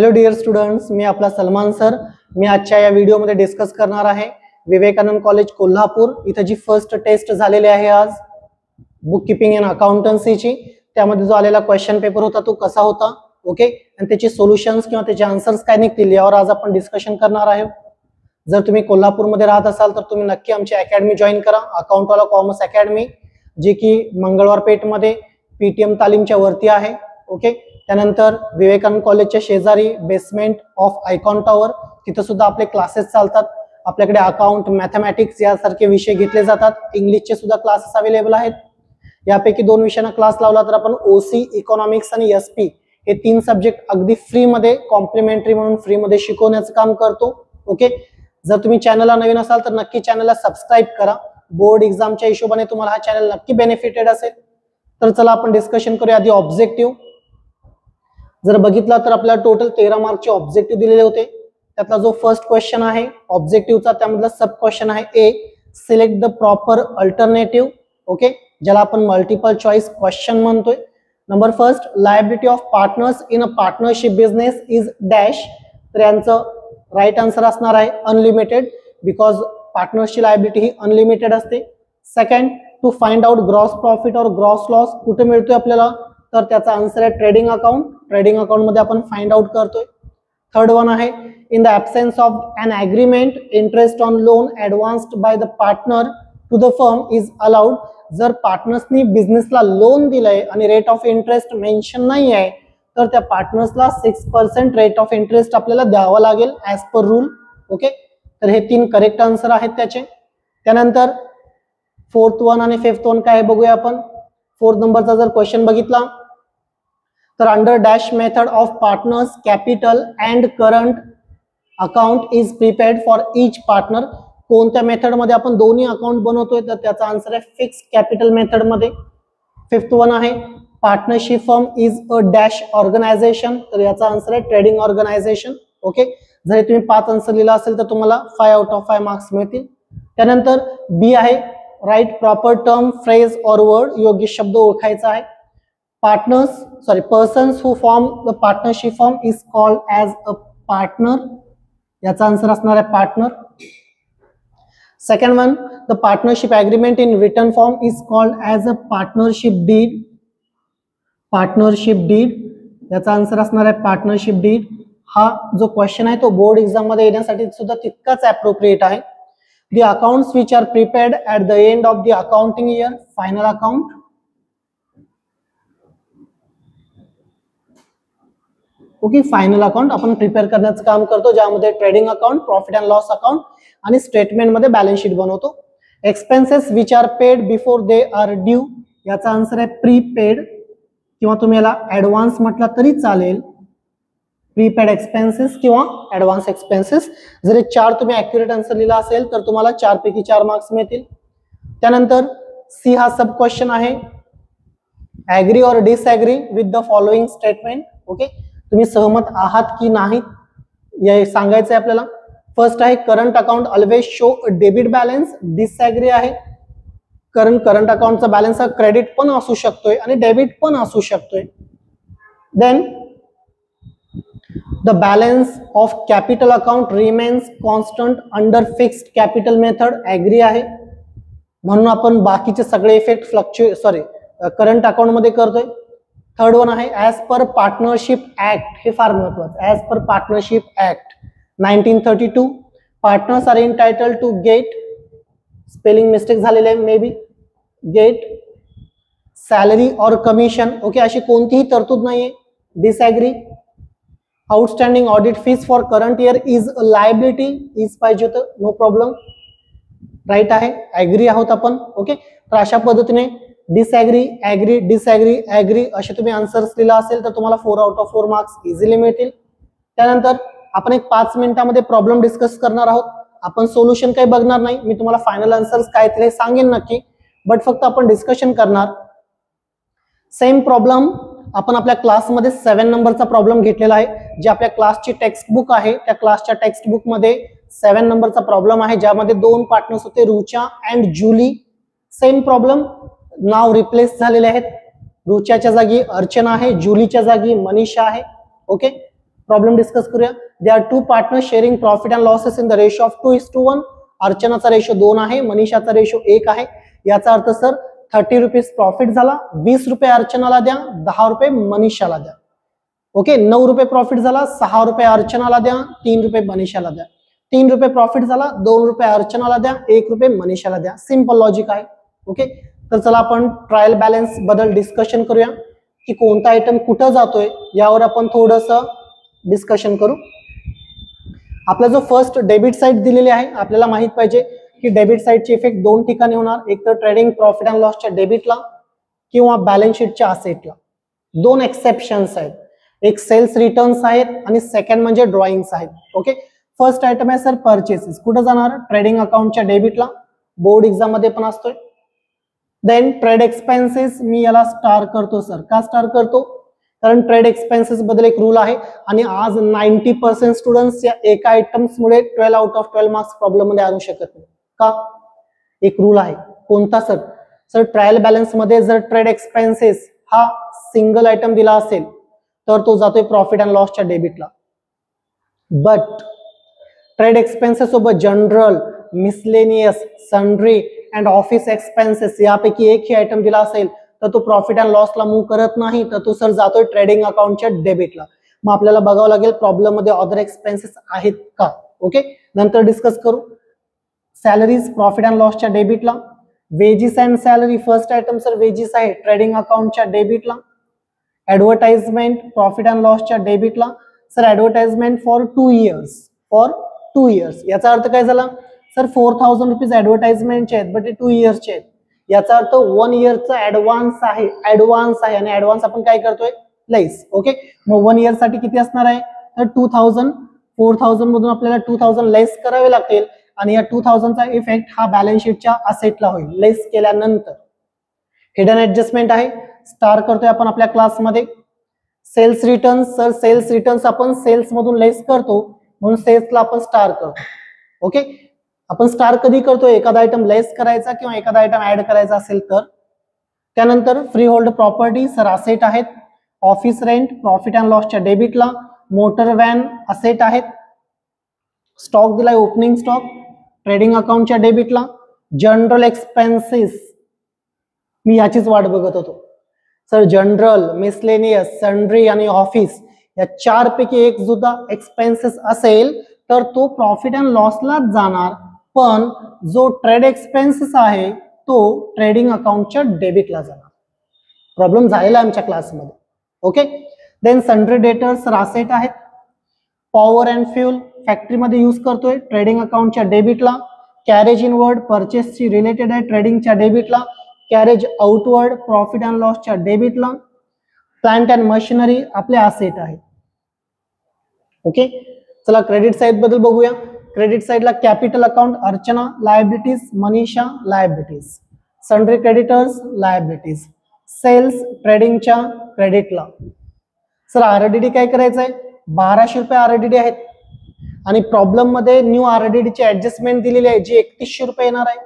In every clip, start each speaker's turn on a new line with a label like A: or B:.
A: Hello dear students, मी आपला Salman sir. मी आजच्या या व्हिडिओमध्ये डिस्कस करणार आहे विवेकानंद कॉलेज कोल्हापूर इथं जी फर्स्ट टेस्ट झालेली आहे आज बुक कीपिंग अँड अकाउंटन्सीची. त्यामध्ये जो आलेला क्वेश्चन पेपर होता तो कसा होता, ओके, आणि त्याचे सोल्युशन्स किंवा त्याचे आन्सर्स काय निघतील यावर आज आपण डिस्कशन करणार आहे. जर तुम्ही कोल्हापूरमध्ये राहत असाल तर तुम्ही नक्की आमची अकॅडमी जॉईन करा, अकाउंटवाला कॉमर्स अकॅडमी, जी की मंगळवार पेठमध्ये पीटीएम तालीमच्या वरती आहे. ओके, त्यानंतर विवेकानंद कॉलेजच्या शेजारी बेसमेंट ऑफ आयकॉन टॉवर, तिथं सुद्धा आपले क्लासेस चालतात. आपल्याकडे अकाउंट, मॅथमॅटिक्स यासारखे विषय घेतले जातात. इंग्लिशचे सुद्धा क्लासेस अवेलेबल आहेत. यापैकी 2 विषयांना क्लास लावला तर आपण ओसी, इकॉनॉमिक्स आणि एसपी हे 3 सब्जेक्ट अगदी फ्री मध्ये कॉम्प्लिमेंटरी म्हणून फ्री मध्ये शिकवण्याचं काम करतो. ओके, जर तुम्ही चॅनलला नवीन असाल तर नक्की चॅनलला सबस्क्राईब करा. बोर्ड एक्झामच्या हिशोबाने तुम्हाला हा चॅनल नक्की बेनिफिटेड असेल. तर चला आपण डिस्कशन करूया आधी ऑब्जेक्टिव्ह. जर बघितला तर आपल्याला टोटल 13 मार्कचे ऑब्जेक्टिव्ह दिलेले होते. त्यातला जो फर्स्ट क्वेश्चन आहे ऑब्जेक्टिव्हचा त्यामधला सब क्वेश्चन आहे A, select the proper alternative. Okay, ज्याला आपण मल्टिपल चॉईस क्वेश्चन म्हणतोय. Number first, liability of partners in a partnership business is dash. तर यांचं राईट आन्सर असणार आहे अनलिमिटेड, बिकॉज पार्टनर्सची लायबिलिटी ही अनलिमिटेड असते. Second, to find out gross profit or gross loss कुठे मिळतोय आपल्याला, तर त्याचा आन्सर आहे ट्रेडिंग अकाउंट. ट्रेडिंग अकाउंट मध्ये आपण फाइंड आउट करतोय. थर्ड वन आहे, in the absence of an agreement interest on loan advanced by the partner to the firm is allowed. जर पार्टनर्सनी बिझनेसला लोन दिलंय आणि रेट ऑफ इंटरेस्ट मेन्शन नाही आहे तर त्या पार्टनर्सला 6% रेट ऑफ इंटरेस्ट आपल्याला द्यावा लागेल ऍज पर रूल. ओके, तर हे 3 करेक्ट आन्सर आहेत त्याचे. त्यानंतर फोर्थ वन आणि फिफ्थ वन काय बघूया आपण. फोर्थ नंबरचा जर क्वेश्चन बघितला तर under dash method of partners capital and current account is prepared for each partner. कोणत्या मेथड मध्ये आपण दोन्ही अकाउंट बनवतोय तर त्याचा आन्सर आहे फिक्स कॅपिटल मेथड मध्ये. फिफ्थ वन आहे, partnership firm is a dash organisation. तर याचा आन्सर आहे ट्रेडिंग ऑर्गनायझेशन. ओके, जर तुम्ही 5 आन्सर लिहिला असेल तर तुम्हाला 5 आउट ऑफ 5 मार्क्स मिळतील. त्यानंतर बी आहे, राईट प्रॉपर टर्म, फ्रेज और वर्ड. योग्य शब्द ओळखायचा आहे. persons who form the partnership firm is called as a partner. याचा आन्सर असणार आहे partner. Second one, the partnership agreement in written form is called as a partnership deed. Partnership deed, याचा answer असणार आहे पार्टनरशिप डीड. हा जो question आहे तो बोर्ड एक्झाम मध्ये येण्यासाठी सुद्धा तितकाच अप्रोप्रिएट आहे. The accounts which are prepared at the end of the accounting year, final account. Okay, final account आपण प्रिपेअर करण्याचं काम करतो, ज्यामध्ये trading account, profit and loss account आणि स्टेटमेंट मध्ये बॅलन्स शीट बनवतो. Expenses which are paid before they are due. याचा answer आहे प्रीपेड, किंवा तुम्ही याला ऍडव्हान्स म्हटला तरी चालेल. प्रीपेड एक्सपेन्सेस किंवा ऍडव्हान्स एक्सपेन्सेस. जर 4 तुम्ही ऍक्युरेट आन्सर लिहिला असेल तर तुम्हाला 4 पैकी 4 मार्क्स मिळतील. त्यानंतर सी हा सब क्वेश्चन आहे, agree or disagree with the following statement. Okay, तुम्ही सहमत आहात की नाही हे सांगायचं आहे आपल्याला. फर्स्ट आहे, current account always show debit balance. Disagree आहे, करंट अकाउंटचा बॅलन्स हा क्रेडिट पण असू शकतोय आणि डेबिट पण असू शकतोय. Then the balance of capital account remains constant under fixed capital method. Agree आहे, म्हणून आपण बाकीचे सगळे इफेक्ट करंट अकाउंट मध्ये करतोय. थर्ड वन आहे, ऍज पर पार्टनरशिप ऍक्ट. हे फार महत्वाचं, as per partnership act 1932 partners are entitled to get, spelling mistake झालेले आहे maybe, get salary or commission. Okay, अशी कोणतीही तरतूद नाहीये. Disagree, outstanding audit fees for current year is a liability. Is पाहिजे होतं, नो प्रॉब्लेम, राईट आहे. Agree आहोत आपण. ओके, तर अशा पद्धतीने डिसऍग्री, ऍग्री, डिसऍग्री, ऍग्री असे तुम्ही आन्सर्स लिहिला असेल तर तुम्हाला 4 आउट ऑफ 4 मार्क्स इझिली मिळतील. त्यानंतर आपण एक 5 मिनिटांमध्ये प्रॉब्लेम डिस्कस करणार आहोत. आपण सोल्युशन काही बघणार नाही, मी तुम्हाला फायनल आन्सर्स काय ते सांगेन नक्की, बट फक्त आपण डिस्कशन करणार. सेम प्रॉब्लेम आपण आपल्या क्लासमध्ये 7 नंबरचा प्रॉब्लेम घेतलेला आहे, जे आपल्या क्लासची टेक्स्ट बुक आहे. त्या क्लासच्या टेक्स्ट बुक मध्ये 7 नंबरचा प्रॉब्लेम आहे, ज्यामध्ये 2 पार्टनर्स होते, Rucha and Julie. Same problem, नाव रिप्लेस झालेले आहेत. रुचाच्या जागी अर्चना आहे, जुलीच्या जागी मनीषा आहे. ओके, प्रॉब्लेम डिस्कस करूया. They are two partners sharing profit and losses in the ratio of 2:1. अर्चनाचा रेशो 2 आहे, मनीषाचा रेशो 1 आहे. याचा अर्थ सर 30 रुपीज प्रॉफिट झाला, 20 रुपये अर्चनाला द्या, 10 रुपये मनीषाला द्या. ओके, 9 रुपये प्रॉफिट झाला, 6 रुपये अर्चनाला द्या, 3 रुपये मनीषाला द्या. 3 रुपये प्रॉफिट झाला, 2 रुपये अर्चनाला द्या, 1 रुपये मनीषाला द्या. सिंपल लॉजिक आहे. ओके, तर चला आपण ट्रायल बॅलन्स बद्दल डिस्कशन करूया की कोणता आयटम कुठं जातोय यावर आपण थोडस डिस्कशन करू. आपला जो फर्स्ट डेबिट साइड दिलेली आहे, आपल्याला माहित पाहिजे की डेबिट साइडची इफेक्ट दोन ठिकाणी होणार, एक तर ट्रेडिंग प्रॉफिट अँड लॉसच्या डेबिटला किंवा बॅलन्स शीटच्या असेटला. दोन एक्सेप्शन्स आहेत, एक सेल्स रिटर्न्स आहेत आणि सेकंड म्हणजे ड्रॉइंग्स आहेत. ओके, फर्स्ट आयटम आहे सर परचेसेस. कुठं जाणार? ट्रेडिंग अकाउंटच्या डेबिटला, बोर्ड एक्झाम मध्ये पण असतोय. देन ट्रेड एक्सपेन्सेस, मी याला स्टार करतो सर. का स्टार करतो? कारण ट्रेड एक्सपेन्सेस बद्दल एक रूल आहे आणि आज 90% स्टुडंट्स या एका आयटम्स मुळे 12 आउट ऑफ 12 मार्क्स प्रॉब्लेम मध्ये आणू शकत नाही. का? एक रूल आहे. कोणता सर? सर ट्रायल बॅलन्स मध्ये जर ट्रेड एक्सपेन्सेस हा सिंगल आयटम दिला असेल तर तो जातोय प्रॉफिट अँड लॉसच्या डेबिटला. बट ट्रेड एक्सपेन्सेस सोबत general, miscellaneous, sundry and office expenses यापैकी एक ही आयटम दिला असेल तर तो प्रॉफिट अँड लॉसला मूव्ह करत नाही, तर तो सर जातोय ट्रेडिंग अकाउंटच्या डेबिटला. मग आपल्याला बघावं लागेल प्रॉब्लेम मध्ये अदर एक्सपेन्सेस आहेत का. ओके, नंतर डिस्कस करू. सॅलरीज प्रॉफिट अँड लॉसच्या डेबिटला, wedges and salary first item sir wedges आहे ट्रेडिंग अकाउंटच्या डेबिटला. ऍडव्हर्टाइजमेंट प्रॉफिट अँड लॉसच्या डेबिटला. Sir advertisement for 2 years, for 2 years. याचा अर्थ काय झाला सर? 4000 रुपीज ऍडव्हर्टाइजमेंटचे आहेत बट ते 2 इयर्सचे आहेत. याचा अर्थ 1 इयरचा ऍडव्हान्स आहे, आणि ऍडव्हान्स आपण काय करतोय? लेस. ओके, मग 1 इयर साठी किती असणार आहे? तर 2000. 4000 मधून आपल्याला 2000 लेस करावे लागतील आणि या 2000 चा इफेक्ट हा बॅलन्स शीटच्या असेटला होईल लेस केल्यानंतर. हिडन ऍडजस्टमेंट आहे, स्टार करतोय आपण आपल्या क्लासमध्ये. Sales returns, sir sales returns आपण सेल्स मधून लेस करतो म्हणून सेल्सला आपण स्टार करतो. ओके, आपण स्टार कधी करतोय? एखादा आयटम लेस करायचा किंवा एखादा आयटम ऍड करायचा असेल तर. त्यानंतर free hold property sir asset आहेत. ऑफिस रेंट प्रॉफिट अँड लॉसच्या डेबिटला. मोटर व्हॅन असेट आहेत. स्टॉक दिलाय ओपनिंग स्टॉक ट्रेडिंग अकाउंटच्या डेबिटला. जनरल एक्सपेन्सेस, मी याचीच वाट बघत होतो सर. जनरल, मिसलेनियस, सन्ड्री आणि ऑफिस या 4 पैकी एक सुद्धा एक्सपेन्सेस असेल तर तो प्रॉफिट अँड लॉसलाच जाणार, पण जो ट्रेड एक्सपेन्सेस आहे तो ट्रेडिंग अकाउंटच्या डेबिटला जाणार. प्रॉब्लेम झालेला आहे आमच्या क्लासमध्ये. Okay, then sundry debtors asset आहेत. पॉवर अँड फ्यूल फॅक्टरीमध्ये यूज करतोय ट्रेडिंग अकाउंटच्या डेबिटला. कॅरेज इनवर्ड परचेसची रिलेटेड आहे ट्रेडिंगच्या डेबिटला. कॅरेज आउटवर्ड प्रॉफिट अँड लॉसच्या डेबिटला. प्लांट अँड मशिनरी आपले असेट आहे. ओके, चला क्रेडिट साइड बद्दल बघूया. क्रेडिट साइडला capital account Archana, liabilities Manisha, liabilities. Sundry creditors, liabilities. Sales ट्रेडिंगच्या क्रेडिटला. सर आरडीडी काय करायचंय? 1200 रुपये आरडीडी आहेत आणि प्रॉब्लेम मध्ये न्यू आरडीडी ची ऍडजस्टमेंट दिलेली आहे जी 3100 रुपये येणार आहे.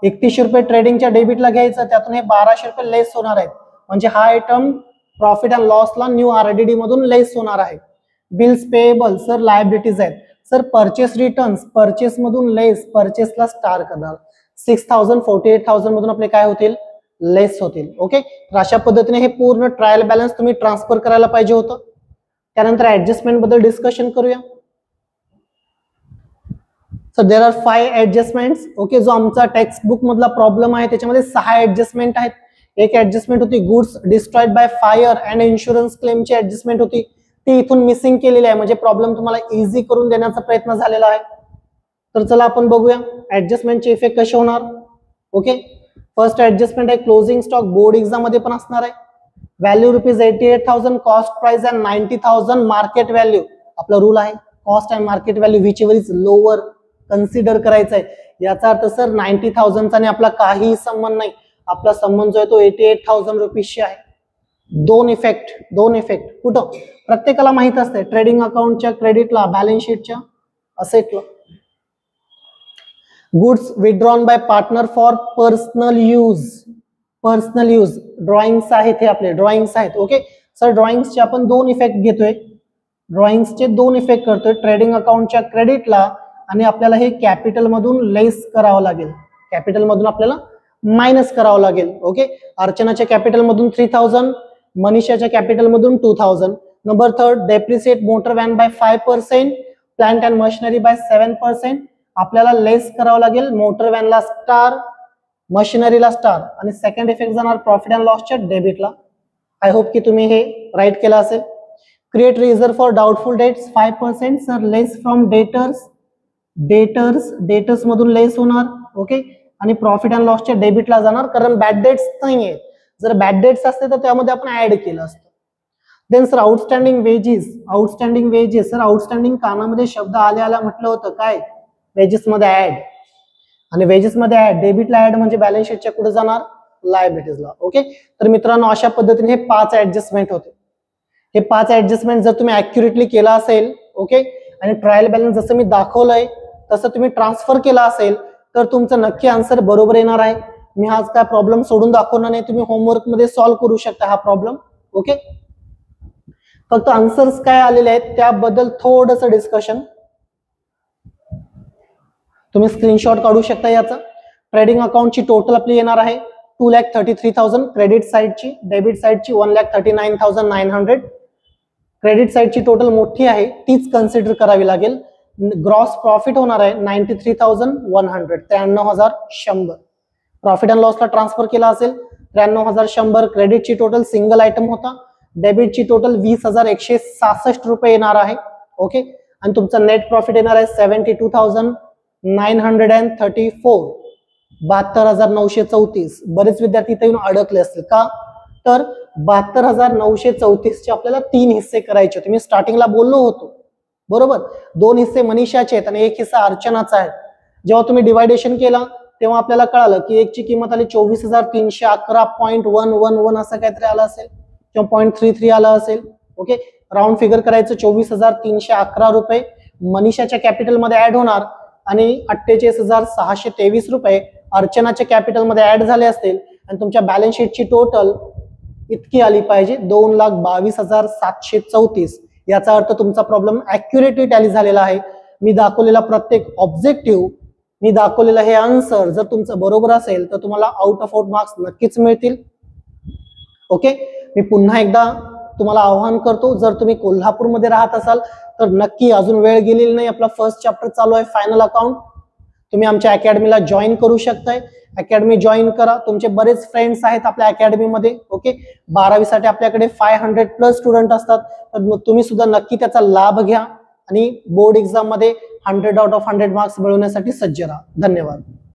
A: 3100 रुपये ट्रेडिंगच्या डेबिटला घ्यायचं, त्यातून हे 1200 रुपये लेस होणार आहेत. म्हणजे हा आयटम प्रॉफिट अँड लॉसला न्यू आरडीडी मधून लेस होणार आहे. बिल्स पेएबल सर लायबिलिटीज आहेत. सर परचेस रिटर्न्स परचेस मधून लेस, परचेसला स्टार करणार. 6000 48,000 मधून आपले काय होतील? लेस होतील. ओके, तर अशा पद्धतीने हे पूर्ण ट्रायल बॅलन्स तुम्ही ट्रान्सफर करायला पाहिजे होतं. त्यानंतर ऍडजस्टमेंट बद्दल डिस्कशन करूया. Sir there are 5 ऍडजस्टमेंट्स. ओके, जो आमचा टेक्स्ट बुक मधला प्रॉब्लेम आहे त्याच्यामध्ये 6 ऍडजस्टमेंट आहेत. एक ऍडजस्टमेंट होती goods destroyed by fire and insurance क्लेमची ऍडजस्टमेंट होती, ती इथून मिसिंग केलेली आहे. म्हणजे प्रॉब्लेम तुम्हाला इझी करून देण्याचा प्रयत्न झालेला आहे. तर चला आपण बघूया ऍडजस्टमेंटचे इफेक्ट कसे होणार. ओके, फर्स्ट ऍडजस्टमेंट आहे क्लोजिंग स्टॉक, बोर्ड एक्झाम मध्ये पण असणार आहे. Value ₹88,000, cost price and 90,000 market value. आपला रूल आहे cost and market value which ever is lower consider करायचं आहे. याचा अर्थ सर 90,000चा आणि आपला काही संबंध नाही. आपला संबंध जो आहे तो 88,000 रुपीजशी आहे. दोन इफेक्ट कुठं? प्रत्येकाला माहित असते ट्रेडिंग अकाउंटच्या क्रेडिटला, बॅलन्स शीटच्या असेटला. Goods withdrawn by partner for personal use. Drawings आहेत, हे आपले ड्रॉइंग्स आहेत. ओके सर, ड्रॉइंग्सचे आपण 2 इफेक्ट घेतोय. ड्रॉइंग्सचे दोन इफेक्ट करतोय, ट्रेडिंग अकाउंटच्या क्रेडिटला आणि आपल्याला हे कॅपिटल मधून लेस करावं लागेल, कॅपिटल मधून आपल्याला मायनस करावं लागेल. ओके, अर्चनाच्या कॅपिटल मधून 3000, मनीषाच्या कॅपिटल मधून 2000. Number third, depreciate motor van by 5%, plant and machinery by 7%. आपल्याला लेस करावं लागेल मोटर व्हॅनला स्टार, मशिनरीला स्टार, आणि सेकंड इफेक्ट जाणार प्रॉफिट अँड लॉसच्या डेबिटला. आय होप की तुम्ही हे राईट केलं असेल. Create reserve for doubtful debts 5%, sir less from debtors मधून लेस होणार. ओके, आणि प्रॉफिट अँड लॉसच्या डेबिटला जाणार, कारण बॅड डेट्स नाहीये. जर बॅड डेट्स असते तर त्यामध्ये आपण ऍड केलं असतं. Then sir outstanding wages, sir outstanding कानामध्ये शब्द आल्या म्हटलं होतं काय, वेजेस मध्ये ऍड, आणि वेजेस मध्ये ऍड, डेबिटला ऍड म्हणजे बॅलन्स शीटच्या पुढे जाणार लायबिलिटीजला. ओके, तर मित्रांनो अशा पद्धतीने हे 5 ऍडजस्टमेंट होते. हे 5 ऍडजस्टमेंट जर तुम्ही ऍक्युरेटली केला असेल, ओके, आणि ट्रायल बॅलन्स जसं मी दाखवलंय तसं तुम्ही ट्रान्सफर केला असेल तर तुमचं नक्की आन्सर बरोबर येणार आहे. मी आज काय प्रॉब्लेम सोडून दाखवणार नाही, तुम्ही होमवर्क मध्ये सॉल्व्ह करू शकता हा प्रॉब्लेम. ओके, फक्त आन्सर्स काय आलेले आहेत त्याबद्दल थोडंसं डिस्कशन. तुम्ही स्क्रीनशॉट काढू शकता याचा. ट्रेडिंग अकाउंटची टोटल आपली येणार आहे 2,33,000 क्रेडिट साइडची, डेबिट साइडची 1,39,900. क्रेडिट साइडची टोटल मोठी आहे तीच कन्सिडर करावी लागेल. ग्रॉस प्रॉफिट होणार आहे 93,100, 93,100. प्रॉफिट अँड लॉसला ट्रान्सफर केला असेल 93,100. क्रेडिटची टोटल सिंगल आयटम होता, डेबिटची टोटल 20,166 रुपये येणार आहे. ओके, आणि तुमचा नेट प्रॉफिट येणार आहे 72,934, 72,934. बरेच विद्यार्थी इथे येऊन अडकले असतील का, तर 72,934 चे आपल्याला 3 हिस्से करायचे होते. मी स्टार्टिंगला बोललो होतो बरोबर, 2 हिस्से मनीषाचे आहेत आणि 1 हिस्सा अर्चनाचा आहे. जेव्हा तुम्ही डिवायडेशन केला तेव्हा आपल्याला कळालं की एकची किंमत आली 24,311.111 असं काहीतरी आलं असेल किंवा 0.33 आलं असेल. ओके, राऊंड फिगर करायचं 24,311 रुपये मनीषाच्या कॅपिटल मध्ये ऍड होणार आणि 48,623 रुपये अर्चनाच्या कॅपिटल मध्ये ऍड झाले असतील आणि तुमच्या बॅलन्स शीटची टोटल इतकी आली पाहिजे 2,22,734. याचा अर्थ तुमचा प्रॉब्लेम ऍक्युरेटली टॅली झालेला आहे. मी दाखवलेला प्रत्येक ऑब्जेक्टिव्ह, मी दाखवलेला हे आन्सर जर तुमचं बरोबर असेल तर तुम्हाला आउट ऑफ आउट मार्क्स नक्कीच मिळतील. ओके, मी पुन्हा एकदा तुम्हाला आवाहन करतो, जर तुम्ही कोल्हापूरमध्ये राहत असाल तर नक्की, अजून वेळ गेलेली नाही, आपला फर्स्ट चॅप्टर चालू आहे फायनल अकाउंट. तुम्ही आमच्या अकॅडमीला जॉईन करू शकताय. अकॅडमी जॉईन करा, तुमचे बरेच फ्रेंड्स आहेत आपल्या अकॅडमीमध्ये. ओके, 12वी साठी आपल्याकडे 500+ स्टुडंट असतात, तर तुम्ही सुद्धा नक्की त्याचा लाभ घ्या आणि बोर्ड एक्झाम मध्ये 100 आउट ऑफ 100 मार्क्स मिळवण्यासाठी सज्ज राहा. धन्यवाद.